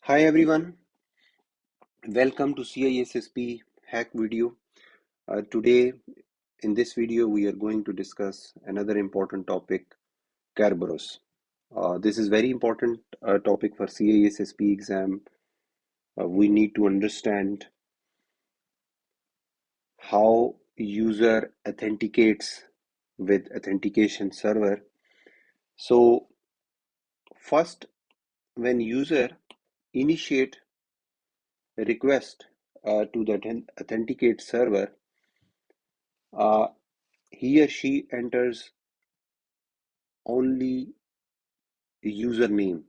Hi everyone, welcome to CISSP hack video. Today in this video we are going to discuss another important topic, kerberos. This is very important topic for CISSP exam. We need to understand how user authenticates with authentication server. So first, when user initiate a request to the authenticate server, uh, he or she enters only username.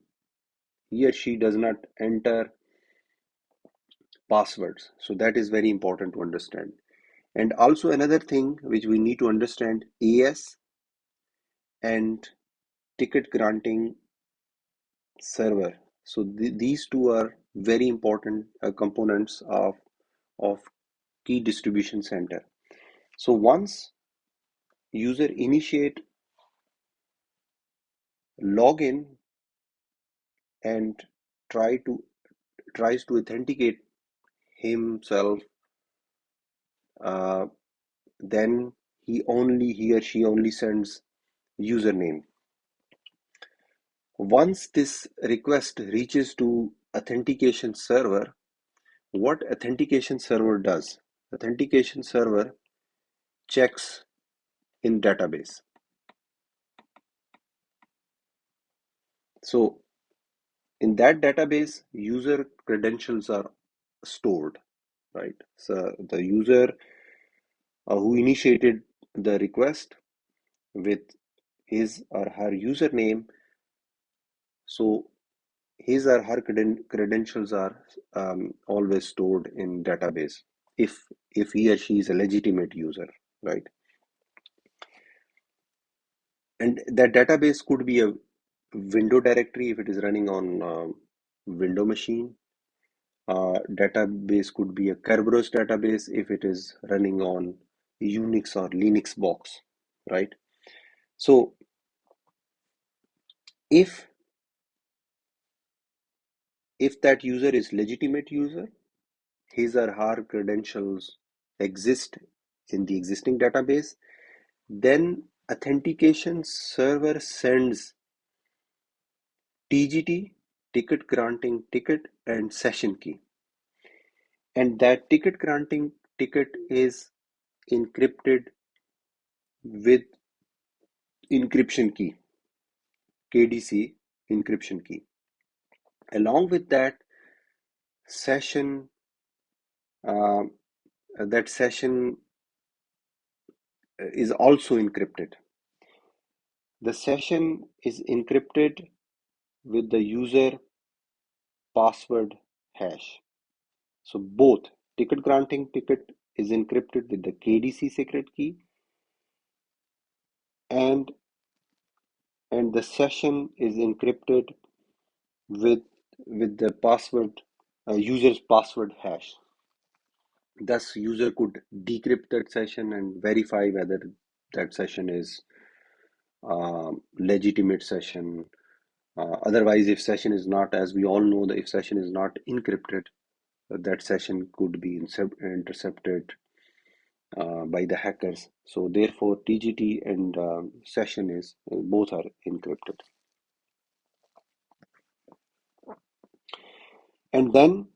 He or she does not enter passwords. So that is very important to understand. And also another thing which we need to understand, AS and ticket granting server. So these two are very important components of key distribution center. So once user initiate login and try to tries to authenticate himself, uh, then he or she only sends username. Once this request reaches to authentication server, what authentication server does? Authentication server checks in database. So in that database, user credentials are stored, right? So the user who initiated the request with his or her username, so his or her credentials are always stored in database if he or she is a legitimate user, right? And that database could be a window directory if it is running on window machine. Database could be a kerberos database if it is running on Unix or Linux box, right? So if that user is legitimate user, his or her credentials exist in the existing database, then authentication server sends TGT, ticket granting ticket, and session key. And that ticket granting ticket is encrypted with encryption key, KDC encryption key. Along with that session, uh, that session is also encrypted. The session is encrypted with the user password hash. So both ticket granting ticket is encrypted with the KDC secret key, and the session is encrypted with the password user's password hash. Thus, user could decrypt that session and verify whether that session is legitimate session. Otherwise, if session is not, as we all know, that if session is not encrypted, that session could be intercepted by the hackers. So therefore, TGT and session is both are encrypted. And then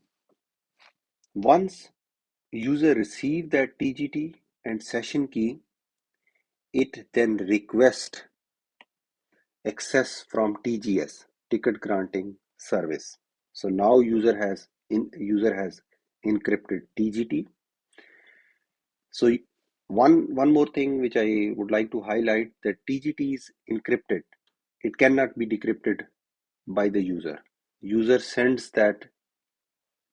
once user receive that TGT and session key, it then request access from TGS, ticket granting service. So now user has encrypted TGT. So one more thing which I would like to highlight, that TGT is encrypted. It cannot be decrypted by the user. User sends that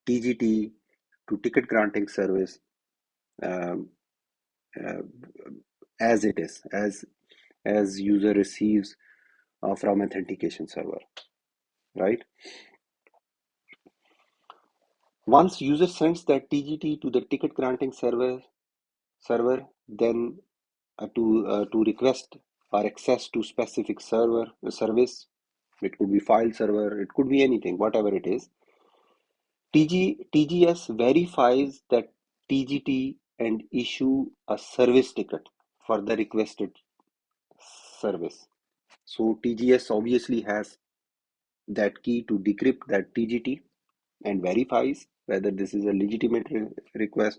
TGT to ticket granting service um, uh, as it is, as user receives from authentication server, right? Once user sends that TGT to the ticket granting server, then to request or access to specific server service. It could be file server, it could be anything, whatever it is. TGS verifies that TGT and issue a service ticket for the requested service. So TGS obviously has that key to decrypt that TGT and verifies whether this is a legitimate request,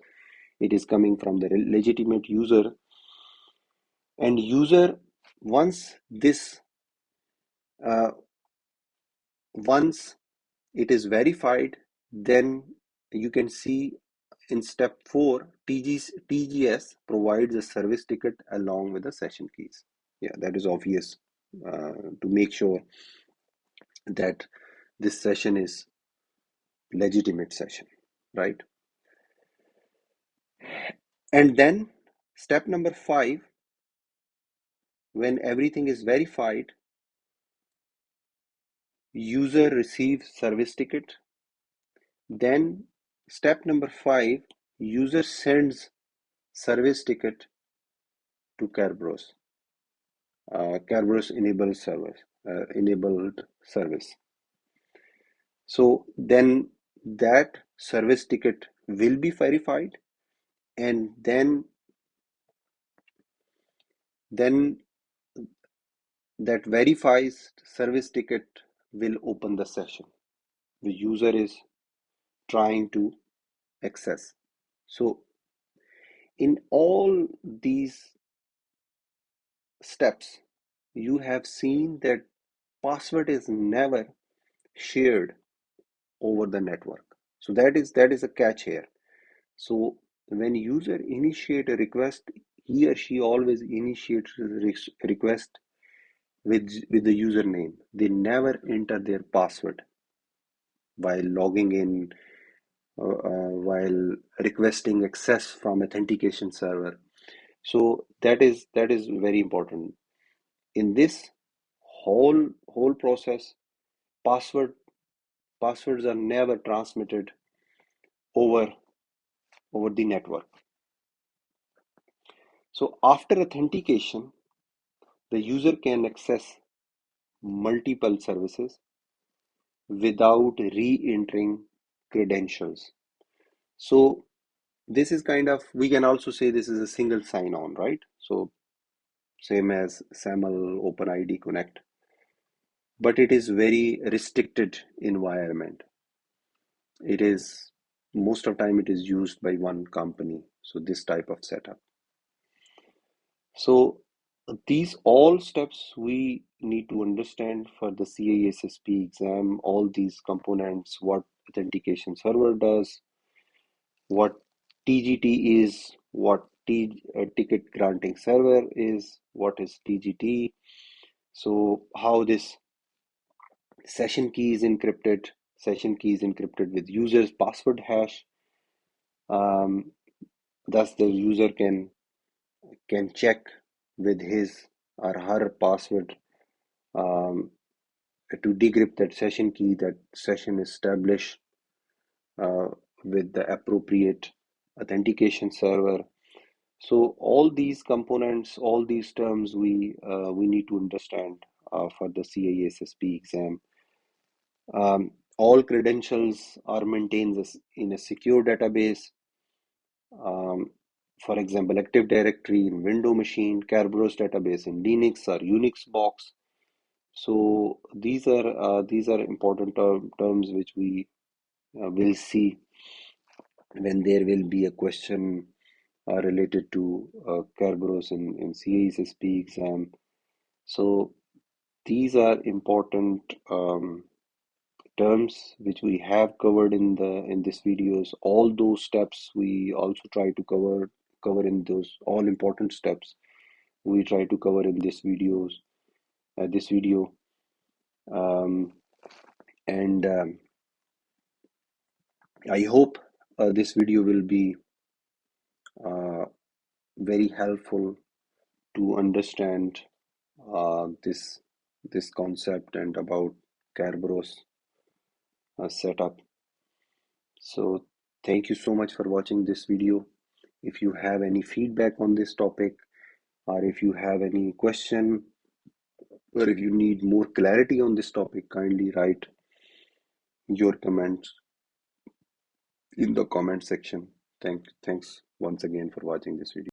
it is coming from the legitimate user, and user, once this uh, once it is verified, then you can see in step 4, TGS provides a service ticket along with the session keys. Yeah, that is obvious, to make sure that this session is legitimate session, right? And then step number 5, when everything is verified, user receives service ticket. Then step number 5, user sends service ticket to kerberos, kerberos enabled service. So then that service ticket will be verified, and then that verifies service ticket will open the session the user is trying to access. So in all these steps, you have seen that password is never shared over the network. So that is a catch here. So when user initiate a request, he or she always initiates a request with the username. They never enter their password while logging in, while requesting access from authentication server. So that is very important. In this whole process, password passwords are never transmitted over the network. So after authentication, the user can access multiple services without re-entering credentials. So this is kind of, we can also say this is a single sign-on, right? So same as SAML, OpenID Connect, but it is very restricted environment. It is, most of the time it is used by one company. So this type of setup. So these all steps we need to understand for the CISSP exam, all these components, what authentication server does, what TGT is, what ticket granting server is, what is TGT, so how this session key is encrypted with user's password hash. Um, thus the user can check with his or her password, um, to decrypt that session key, that session established uh, with the appropriate authentication server. So all these components, all these terms we need to understand for the CISSP exam. All credentials are maintained in a secure database. Um, for example, Active Directory in Windows machine, Kerberos database in Linux or Unix box. So these are important terms which we will see when there will be a question related to Kerberos in CISSP exam. So these are important terms which we have covered in this videos. All those steps we also try to cover in those all important steps we try to cover in this video, um, and I hope this video will be uh, very helpful to understand this concept and about Kerberos setup. So thank you so much for watching this video. If you have any feedback on this topic, or if you have any question, or if you need more clarity on this topic, kindly write your comments in the comment section. Thanks once again for watching this video.